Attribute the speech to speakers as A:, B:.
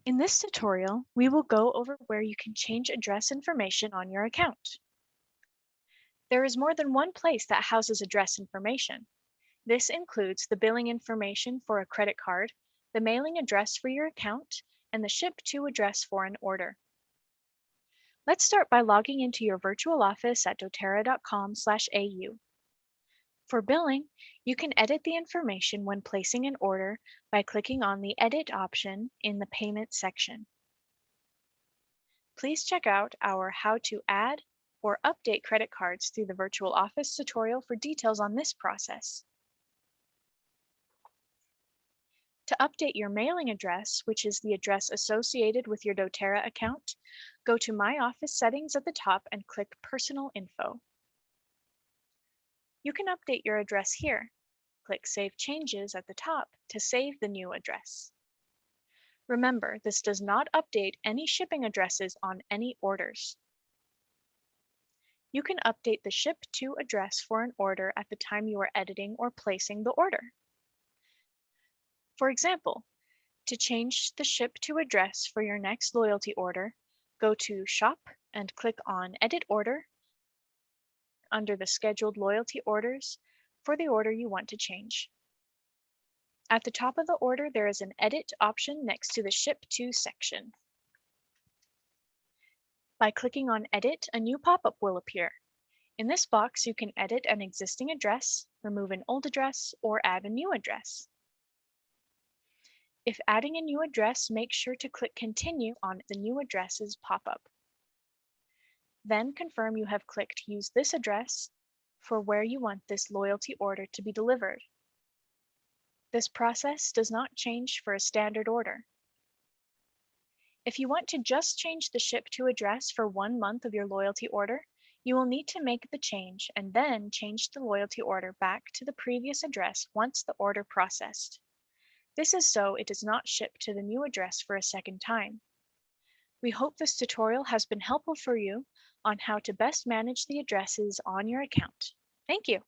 A: In this tutorial, we will go over where you can change address information on your account. There is more than one place that houses address information. This includes the billing information for a credit card, the mailing address for your account, and the ship to address for an order. Let's start by logging into your virtual office at doterra.com/au. For billing, you can edit the information when placing an order by clicking on the Edit option in the Payment section. Please check out our How to Add or Update Credit Cards through the Virtual Office tutorial for details on this process. To update your mailing address, which is the address associated with your doTERRA account, go to My Office settings at the top and click Personal Info. You can update your address here. Click Save Changes at the top to save the new address. Remember, this does not update any shipping addresses on any orders. You can update the ship to address for an order at the time you are editing or placing the order. For example, to change the ship to address for your next loyalty order, go to Shop and click on Edit Order under the Scheduled Loyalty Orders for the order you want to change. At the top of the order, there is an Edit option next to the Ship to section. By clicking on Edit, a new pop-up will appear. In this box, you can edit an existing address, remove an old address, or add a new address. If adding a new address, make sure to click Continue on the New Addresses pop-up. Then confirm you have clicked Use this address for where you want this loyalty order to be delivered. This process does not change for a standard order. If you want to just change the ship to address for 1 month of your loyalty order, you will need to make the change and then change the loyalty order back to the previous address once the order processed. This is so it does not ship to the new address for a second time. We hope this tutorial has been helpful for you on how to best manage the addresses on your account. Thank you.